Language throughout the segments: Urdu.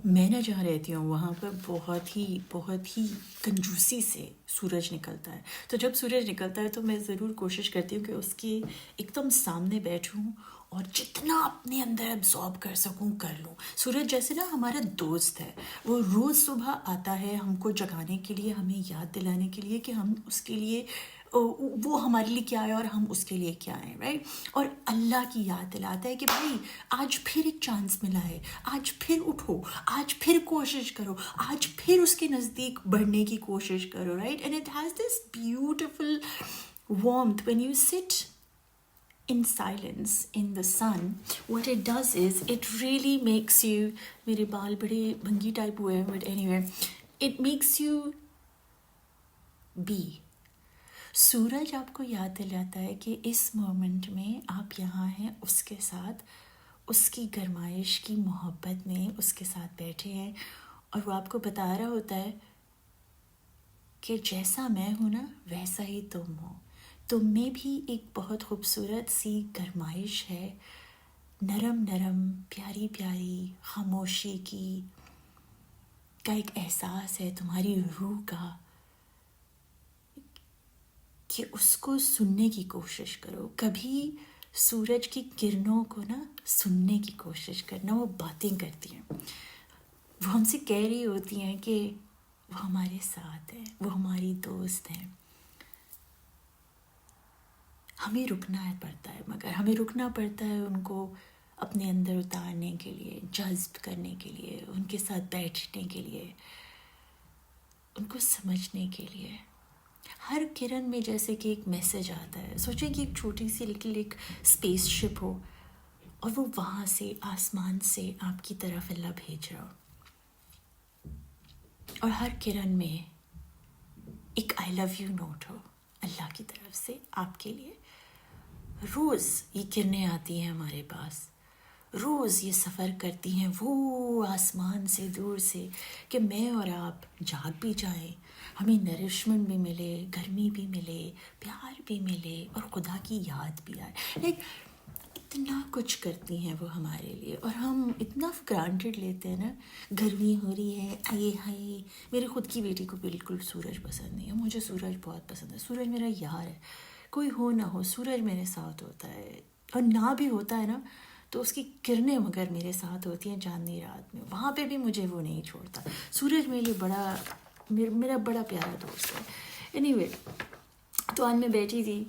میں نہ جہاں رہتی ہوں وہاں پر بہت ہی کنجوسی سے سورج نکلتا ہے. تو جب سورج نکلتا ہے تو میں ضرور کوشش کرتی ہوں کہ اس کے ایک دم سامنے بیٹھوں اور جتنا اپنے اندر ابزارب کر سکوں کر لوں. سورج جیسے نا ہمارا دوست ہے، وہ روز صبح آتا ہے ہم کو جگانے کے لیے، ہمیں یاد دلانے کے لیے کہ ہم اس کے لیے، وہ ہمارے لیے کیا ہے اور ہم اس کے لیے کیا ہیں، رائٹ. اور اللہ کی یاد دلاتا ہے کہ بھائی آج پھر ایک چانس ملا ہے، آج پھر اٹھو، آج پھر کوشش کرو، آج پھر اس کے نزدیک بڑھنے کی کوشش کرو، right. And it has this beautiful warmth when you sit in silence in the sun. What it does is it really makes you، میرے بال بڑے بھنگی ٹائپ ہوئے ہیں but any way, it makes you be. سورج آپ کو یاد دلاتا ہے کہ اس مومنٹ میں آپ یہاں ہیں اس کے ساتھ، اس کی گرمائش کی محبت میں اس کے ساتھ بیٹھے ہیں، اور وہ آپ کو بتا رہا ہوتا ہے کہ جیسا میں ہوں نا ویسا ہی تم ہو. تم میں بھی ایک بہت خوبصورت سی گرمائش ہے، نرم نرم پیاری پیاری خاموشی کا ایک احساس ہے تمہاری روح کا، کہ اس کو سننے کی کوشش کرو. کبھی سورج کی کرنوں کو نا سننے کی کوشش کرنا. وہ باتیں کرتی ہیں، وہ ہم سے کہہ رہی ہوتی ہیں کہ وہ ہمارے ساتھ ہیں، وہ ہماری دوست ہیں. ہمیں رکنا پڑتا ہے، مگر ہمیں رکنا پڑتا ہے ان کو اپنے اندر اتارنے کے لیے، جذب کرنے کے لیے، ان کے ساتھ بیٹھنے کے لیے، ان کو سمجھنے کے لیے. ہر کرن میں جیسے کہ ایک میسج آتا ہے. سوچیں کہ ایک چھوٹی سی لیکن ایک اسپیس شپ ہو اور وہ وہاں سے آسمان سے آپ کی طرف اللہ بھیج رہا ہو، اور ہر کرن میں ایک آئی لو یو نوٹ ہو اللہ کی طرف سے آپ کے لیے. روز یہ کرنیں آتی ہیں ہمارے پاس، روز یہ سفر کرتی ہیں وہ آسمان سے دور سے، کہ میں اور آپ جاگ بھی جائیں، ہمیں نرشمنٹ بھی ملے، گرمی بھی ملے، پیار بھی ملے، اور خدا کی یاد بھی آئے. لائک اتنا کچھ کرتی ہیں وہ ہمارے لیے، اور ہم اتنا گرانٹیڈ لیتے ہیں نا. گرمی ہو رہی ہے، آئے ہائے. میری خود کی بیٹی کو بالکل سورج پسند نہیں ہے، مجھے سورج بہت پسند ہے. سورج میرا یار ہے، کوئی ہو نہ ہو سورج میرے ساتھ ہوتا ہے، اور نہ بھی ہوتا ہے نا تو اس کی کرنیں مگر میرے ساتھ ہوتی ہیں چاندنی رات میں، وہاں پہ بھی مجھے وہ نہیں چھوڑتا. سورج میرے لیے میرا بڑا پیارا دوست ہے. اینی وے، تو آج میں بیٹھی تھی،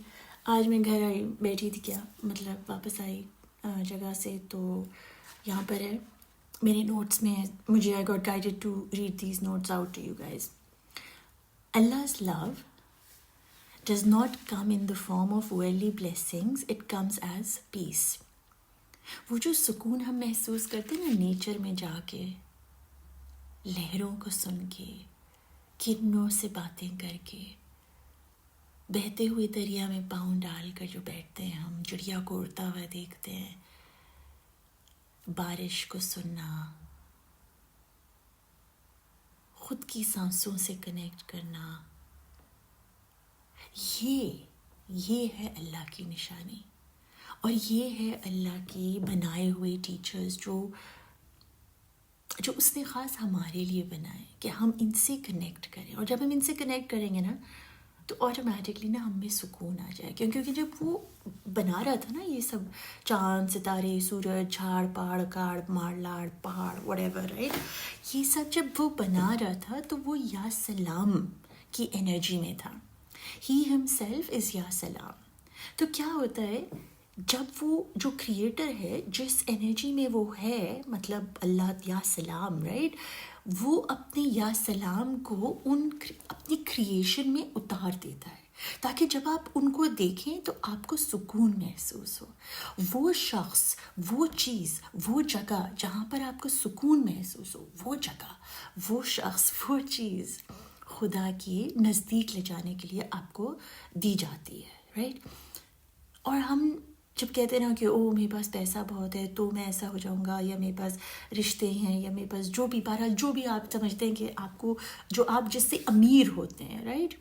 آج میں گھر آئی، بیٹھی تھی، کیا مطلب واپس آئی جگہ سے، تو یہاں پر ہے میرے نوٹس میں مجھے I got guided to read these notes out to you guys. Allah's love does not come in the form of worldly blessings, it comes as peace. وہ جو سکون ہم محسوس کرتے ہیں نا نیچر میں جا کے، لہروں کو سن کے، کرنوں سے باتیں کر کے، بہتے ہوئے دریا میں پاؤں ڈال کر جو بیٹھتے ہیں ہم، چڑیا کو اڑتا ہوا دیکھتے ہیں، بارش کو سننا، خود کی سانسوں سے کنیکٹ کرنا، یہ ہے اللہ کی نشانی. اور یہ ہے اللہ کے بنائے ہوئے ٹیچرز جو اس نے خاص ہمارے لیے بنائے کہ ہم ان سے کنیکٹ کریں. اور جب ہم ان سے کنیکٹ کریں گے نا تو آٹومیٹکلی نا ہم میں سکون آ جائے. کیونکہ جب وہ بنا رہا تھا نا یہ سب، چاند ستارے سورج جھاڑ پہاڑ کاڑ مار لاڑ پہاڑ وٹ ایور، رائٹ، یہ سب جب وہ بنا رہا تھا تو وہ یا سلام کی انرجی میں تھا. ہی ہمسیلف از یا سلام. تو کیا ہوتا ہے جب وہ جو کریٹر ہے جس انرجی میں وہ ہے، مطلب اللہ یا سلام، رائٹ، وہ اپنے یا سلام کو اپنی کریشن میں اتار دیتا ہے تاکہ جب آپ ان کو دیکھیں تو آپ کو سکون محسوس ہو. وہ شخص، وہ چیز، وہ جگہ جہاں پر آپ کو سکون محسوس ہو، وہ جگہ، وہ شخص، وہ چیز خدا کے نزدیک لے جانے کے لیے آپ کو دی جاتی ہے، رائٹ. اور ہم جب کہتے ہیں نا کہ او میرے پاس پیسہ بہت ہے تو میں ایسا ہو جاؤں گا، یا میرے پاس رشتے ہیں، یا میرے پاس جو بھی، بہرحال جو بھی آپ سمجھتے ہیں کہ آپ کو، جو آپ جس سے امیر ہوتے ہیں، رائٹ،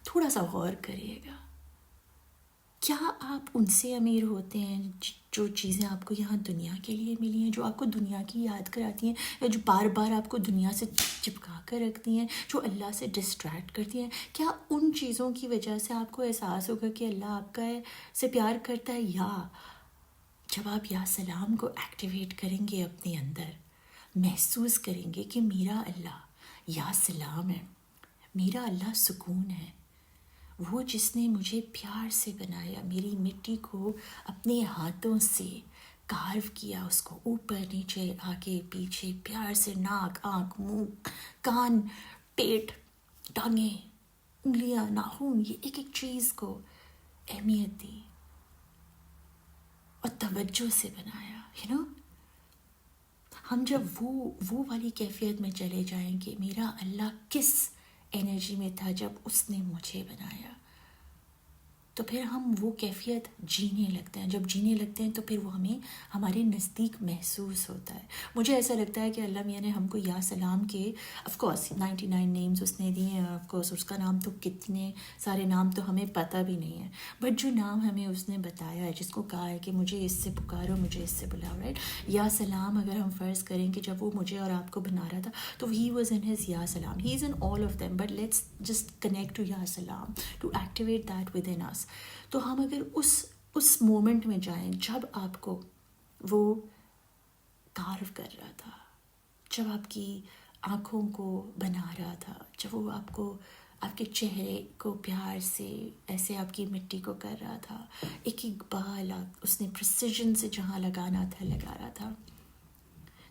تھوڑا سا غور کریے گا. کیا آپ ان سے امیر ہوتے ہیں جو چیزیں آپ کو یہاں دنیا کے لیے ملی ہیں، جو آپ کو دنیا کی یاد کراتی ہیں، یا جو بار بار آپ کو دنیا سے چپکا کر رکھتی ہیں، جو اللہ سے ڈسٹریکٹ کرتی ہیں؟ کیا ان چیزوں کی وجہ سے آپ کو احساس ہوگا کہ اللہ آپ کا سے پیار کرتا ہے؟ یا جب آپ یا سلام کو ایکٹیویٹ کریں گے اپنے اندر، محسوس کریں گے کہ میرا اللہ یا سلام ہے، میرا اللہ سکون ہے، وہ جس نے مجھے پیار سے بنایا، میری مٹی کو اپنے ہاتھوں سے کارو کیا، اس کو اوپر نیچے آگے پیچھے پیار سے، ناک آنکھ منہ کان پیٹ ٹانگیں انگلیاں ناخن، یہ ایک ایک چیز کو اہمیت دی اور توجہ سے بنایا. ہم جب وہ والی کیفیت میں چلے جائیں کہ میرا اللہ کس انرجی میں تھا جب اس نے مجھے بنایا، تو پھر ہم وہ کیفیت جینے لگتے ہیں. جب جینے لگتے ہیں تو پھر وہ ہمیں ہمارے نزدیک محسوس ہوتا ہے. مجھے ایسا لگتا ہے کہ اللہ میاں نے ہم کو یا سلام کے آف کورس 99 نیمز اس نے دیے ہیں، آف کورس اس کا نام تو کتنے سارے نام تو ہمیں پتہ بھی نہیں ہے، بٹ جو نام ہمیں اس نے بتایا ہے، جس کو کہا ہے کہ مجھے اس سے پکارو، مجھے اس سے بلاؤ، رائٹ. یا سلام اگر ہم فرض کریں کہ جب وہ مجھے اور آپ کو بنا رہا تھا تو ہی واز ان ہز یا سلام، he is in all of them, but let's just connect to یا سلام to activate that with in us. تو ہم اگر اس مومنٹ میں جائیں جب آپ کو وہ کارو کر رہا تھا، جب آپ کی آنکھوں کو بنا رہا تھا، جب وہ آپ کو آپ کے چہرے کو پیار سے ایسے آپ کی مٹی کو کر رہا تھا، ایک ایک بال اس نے پریسیجن سے جہاں لگانا تھا لگا رہا تھا،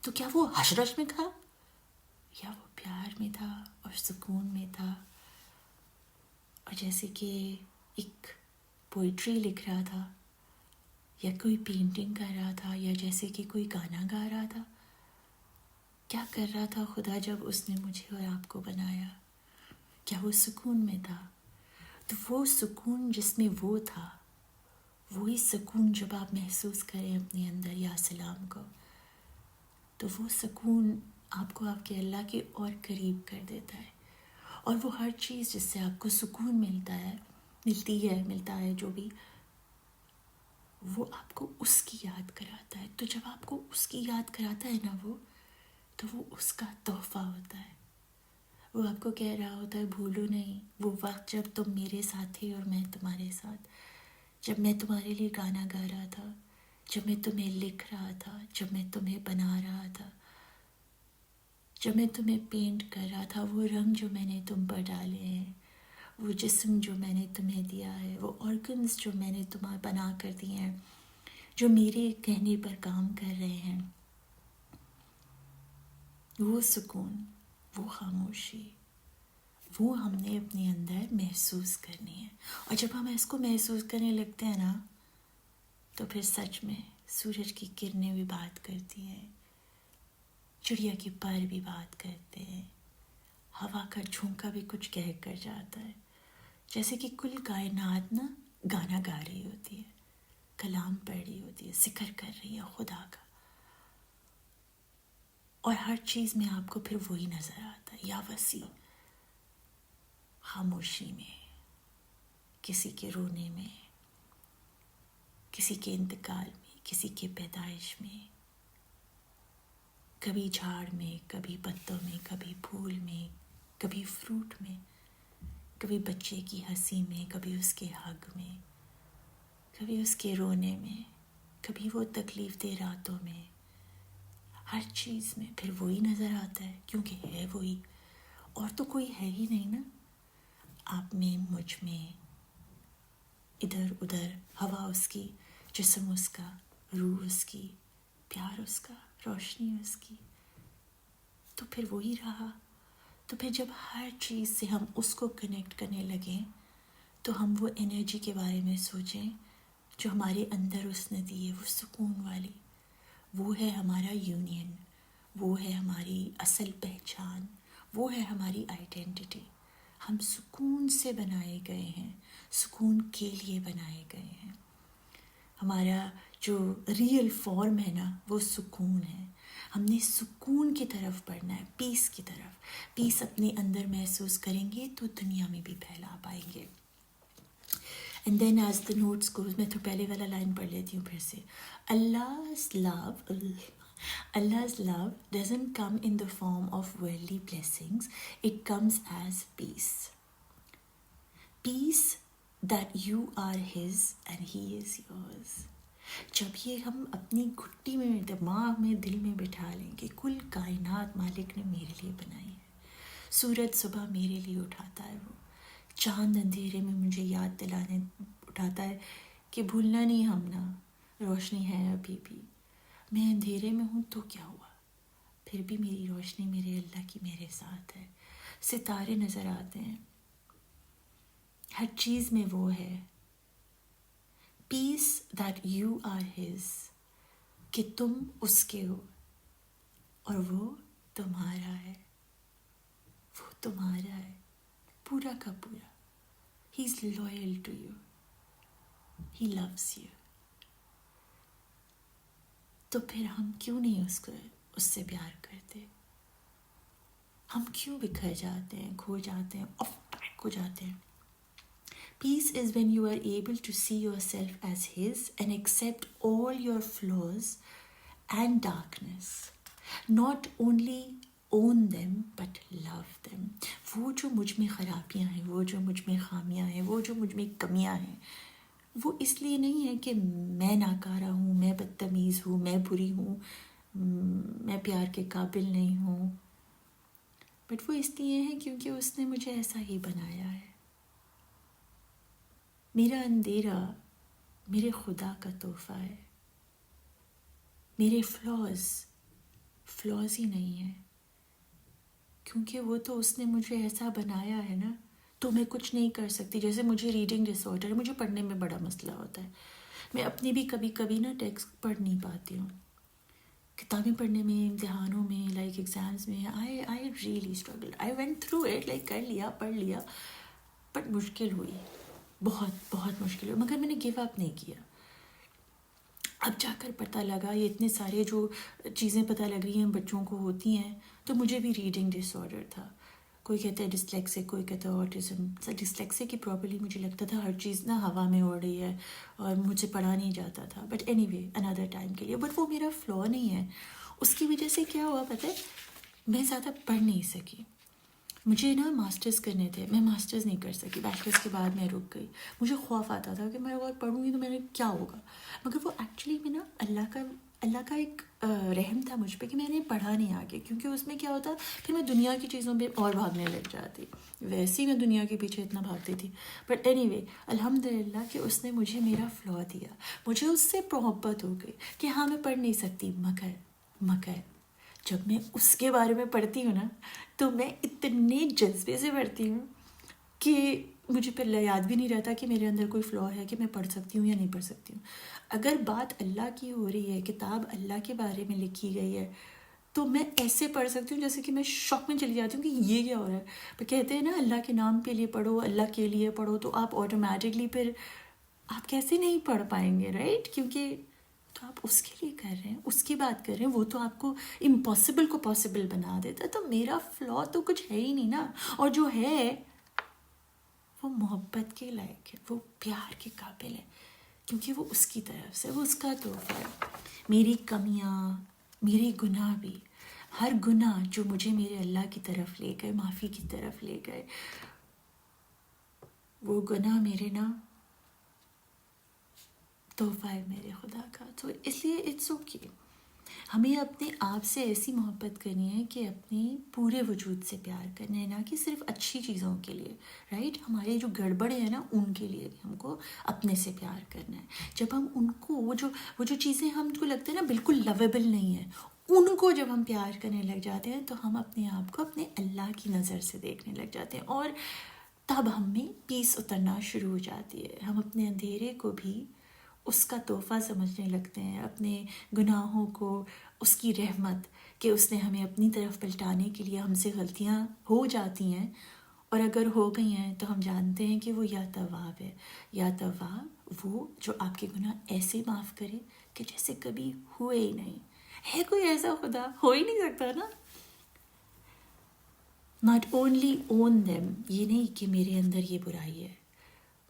تو کیا وہ حشرش میں تھا یا وہ پیار میں تھا اور سکون میں تھا؟ اور جیسے کہ ایک پوئٹری لکھ رہا تھا یا کوئی پینٹنگ کر رہا تھا یا جیسے کہ کوئی گانا گا رہا تھا، کیا کر رہا تھا خدا جب اس نے مجھے اور آپ کو بنایا؟ کیا وہ سکون میں تھا؟ تو وہ سکون جس میں وہ تھا، وہی سکون جب آپ محسوس کریں اپنے اندر یا سلام کو، تو وہ سکون آپ کو آپ کے اللہ کے اور قریب کر دیتا ہے. اور وہ ہر چیز جس سے آپ کو سکون ملتا ہے جو بھی، وہ آپ کو اس کی یاد کراتا ہے. تو جب آپ کو اس کی یاد کراتا ہے نا تو وہ اس کا تحفہ ہوتا ہے. وہ آپ کو کہہ رہا ہوتا ہے بھولو نہیں وہ وقت جب تم میرے ساتھ تھے اور میں تمہارے ساتھ، جب میں تمہارے لیے گانا گا رہا تھا، جب میں تمہیں لکھ رہا تھا، جب میں تمہیں بنا رہا تھا، جب میں تمہیں پینٹ کر رہا تھا. وہ رنگ جو میں نے تم پر ڈالے ہیں، وہ جسم جو میں نے تمہیں دیا ہے، وہ آرگنز جو میں نے تمہیں بنا کر دیے ہیں، جو میرے کہنے پر کام کر رہے ہیں، وہ سکون، وہ خاموشی، وہ ہم نے اپنے اندر محسوس کرنی ہے. اور جب ہم اس کو محسوس کرنے لگتے ہیں نا تو پھر سچ میں سورج کی کرنیں بھی بات کرتی ہیں، چڑیا کے پر بھی بات کرتے ہیں، ہوا کا جھونکا بھی کچھ کہہ کر جاتا ہے، جیسے کہ کل کائنات نا گانا گا رہی ہوتی ہے، کلام پڑھ رہی ہوتی ہے، ذکر کر رہی ہے خدا کا. اور ہر چیز میں آپ کو پھر وہی نظر آتا ہے، یا وسیع خاموشی میں، کسی کے رونے میں، کسی کے انتقال میں، کسی کے پیدائش میں، کبھی جھاڑ میں، کبھی پتوں میں، کبھی پھول میں، کبھی فروٹ میں، کبھی بچے کی ہنسی میں، کبھی اس کے ہگ میں، کبھی اس کے رونے میں، کبھی وہ تکلیف دہ راتوں میں. ہر چیز میں پھر وہی نظر آتا ہے، کیونکہ ہے وہی، اور تو کوئی ہے ہی نہیں نا. آپ میں، مجھ میں، ادھر ادھر، ہوا اس کی، جسم اس کا، روح اس کی، پیار اس کا، روشنی اس کی، تو پھر وہی رہا. تو پھر جب ہر چیز سے ہم اس کو کنیکٹ کرنے لگیں تو ہم وہ انرجی کے بارے میں سوچیں جو ہمارے اندر اس نے دی ہے، وہ سکون والی، وہ ہے ہمارا یونین، وہ ہے ہماری اصل پہچان، وہ ہے ہماری آئیڈینٹی. ہم سکون سے بنائے گئے ہیں، سکون کے لیے بنائے گئے ہیں. ہمارا جو ریئل فارم ہے نا وہ سکون ہے. ہم نے سکون کی طرف بڑھنا ہے، پیس کی طرف. پیس اپنے اندر محسوس کریں گے تو دنیا میں بھی پھیلا پائیں گے. And then as the notes goes, میں تو پہلے والا لائن پڑھ لیتی ہوں پھر سے. Allah's love doesn't come in the form of worldly blessings. It comes as peace. Peace that you are His and He is yours. جب یہ ہم اپنی گھٹی میں دماغ میں دل میں بٹھا لیں کہ کل کائنات مالک نے میرے لیے بنائی ہے, سورج صبح میرے لیے اٹھاتا ہے, وہ چاند اندھیرے میں مجھے یاد دلانے اٹھاتا ہے کہ بھولنا نہیں ہم نا, روشنی ہے ابھی بھی, میں اندھیرے میں ہوں تو کیا ہوا, پھر بھی میری روشنی میرے اللہ کی میرے ساتھ ہے, ستارے نظر آتے ہیں, ہر چیز میں وہ ہے. پیس دیٹ یو آر ہز, کہ تم اس کے ہو اور وہ تمہارا ہے, وہ تمہارا ہے پورا کا پورا. He is loyal to you, he loves you. تو پھر ہم کیوں نہیں اس سے پیار کرتے؟ ہم کیوں بکھر جاتے ہیں, کھو جاتے ہیں, آف ٹریک ہو جاتے ہیں؟ Peace is when you are able to see yourself as His and accept all your flaws and darkness. Not only own them but love them. وہ جو مجھ میں خرابیاں ہیں, وہ جو مجھ میں خامیاں ہیں, وہ جو مجھ میں کمیاں ہیں, وہ اس لیے نہیں ہے کہ میں ناکارہ ہوں, میں بدتمیز ہوں, میں بری ہوں, میں پیار کے قابل نہیں ہوں, بٹ وہ اس لیے ہے کیونکہ اس نے مجھے ایسا ہی بنایا ہے. میرا اندھیرا میرے خدا کا تحفہ ہے. میرے فلاز ہی نہیں ہیں, کیونکہ وہ تو اس نے مجھے ایسا بنایا ہے نا, تو میں کچھ نہیں کر سکتی. جیسے مجھے ریڈنگ ڈس آرڈر ہے, مجھے پڑھنے میں بڑا مسئلہ ہوتا ہے, میں اپنی بھی کبھی نا ٹیکسٹ پڑھ نہیں پاتی ہوں. کتابیں پڑھنے میں, امتحانوں میں, لائک ایگزامس میں, I really struggle. I went through it, like کر لیا, پڑھ لیا, بٹ مشکل ہوئی, بہت بہت مشکل ہوئی, مگر میں نے گیو اپ نہیں کیا. اب جا کر پتہ لگا, یہ اتنے سارے جو چیزیں پتہ لگ رہی ہیں بچوں کو ہوتی ہیں, تو مجھے بھی ریڈنگ ڈس آرڈر تھا. کوئی کہتا ہے ڈسلیکسک, کوئی کہتا ہے آٹزم. ڈسلیکسک کی پراپرلی مجھے لگتا تھا ہر چیز نا ہوا میں اڑ رہی ہے اور مجھ سے پڑھا نہیں جاتا تھا, but any way another time کے لیے. بٹ وہ میرا فلا نہیں ہے. اس کی وجہ سے کیا ہوا پتہ ہے, میں زیادہ پڑھ نہیں سکی. مجھے نا ماسٹرز کرنے تھے, میں ماسٹرز نہیں کر سکی, بیچلرز کے بعد میں رک گئی. مجھے خوف آتا تھا کہ میں اگر پڑھوں گی تو میرے کیا ہوگا, مگر وہ ایکچولی میں نا اللہ کا ایک رحم تھا مجھ پہ کہ میں نے پڑھا نہیں آگے, کیونکہ اس میں کیا ہوتا پھر میں دنیا کی چیزوں پہ اور بھاگنے لگ جاتی. ویسے ہی میں دنیا کے پیچھے اتنا بھاگتی تھی, بٹ اینی وے الحمدللہ کہ اس نے مجھے میرا فلا دیا. مجھے اس سے محبت ہو گئی کہ ہاں میں پڑھ نہیں سکتی, مگر جب میں اس کے بارے میں پڑھتی ہوں نا, تو میں اتنے جذبے سے پڑھتی ہوں کہ مجھے پہلے یاد بھی نہیں رہتا کہ میرے اندر کوئی فلا ہے کہ میں پڑھ سکتی ہوں یا نہیں پڑھ سکتی ہوں. اگر بات اللہ کی ہو رہی ہے, کتاب اللہ کے بارے میں لکھی گئی ہے, تو میں ایسے پڑھ سکتی ہوں جیسے کہ میں شوق میں چلی جاتی ہوں کہ یہ کیا ہو رہا ہے. پھر کہتے ہیں نا اللہ کے نام کے لیے پڑھو, اللہ کے لیے پڑھو, تو آپ آٹومیٹکلی پھر آپ کیسے نہیں پڑھ پائیں گے, رائٹ؟ کیونکہ تو آپ اس کے لیے کر رہے ہیں, اس کی بات کر رہے ہیں, وہ تو آپ کو امپاسبل کو پاسبل بنا دیتا ہے. تو میرا فلا تو کچھ ہے ہی نہیں نا, اور جو ہے وہ محبت کے لائق ہے, وہ پیار کے قابل ہے, کیونکہ وہ اس کی طرف سے, وہ اس کا تحفہ ہے. میری کمیاں, میرے گناہ بھی, ہر گناہ جو مجھے میرے اللہ کی طرف لے گئے, معافی کی طرف لے گئے, وہ گناہ میرے نا تحفہ ہے میرے خدا کا. تو اس لیے اٹس اوکے, ہمیں اپنے آپ سے ایسی محبت کرنی ہے کہ اپنے پورے وجود سے پیار کرنا ہے, نہ کہ صرف اچھی چیزوں کے لیے, رائٹ؟ ہمارے جو گڑبڑے ہیں نا ان کے لیے ہم کو اپنے سے پیار کرنا ہے. جب ہم ان کو وہ جو چیزیں ہم کو لگتا ہے نا بالکل لویبل نہیں ہے, ان کو جب ہم پیار کرنے لگ جاتے ہیں تو ہم اپنے آپ کو اپنے اللہ کی نظر سے دیکھنے لگ جاتے ہیں, اور تب ہم میں پیس اترنا شروع ہو جاتی ہے. ہم اپنے اندھیرے کو بھی اس کا تحفہ سمجھنے لگتے ہیں, اپنے گناہوں کو اس کی رحمت کہ اس نے ہمیں اپنی طرف پلٹانے کے لیے, ہم سے غلطیاں ہو جاتی ہیں اور اگر ہو گئی ہیں تو ہم جانتے ہیں کہ وہ یا تواب ہے, یا تواب وہ جو آپ کے گناہ ایسے معاف کرے کہ جیسے کبھی ہوئے ہی نہیں. ہے کوئی ایسا خدا؟ ہو ہی نہیں سکتا نا. Not only own them, یہ نہیں کہ میرے اندر یہ برائی ہے,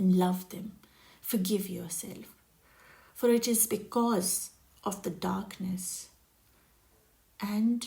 And love them. Forgive yourself. For it is because of the darkness and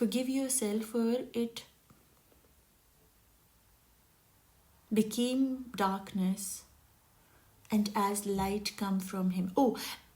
Forgive yourself for it became darkness and as light come from him. Oh,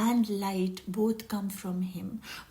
and light both come from him.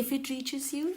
If it reaches you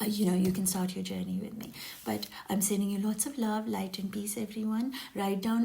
you can start your journey with me. But I'm sending you lots of love, light and peace, everyone. Write down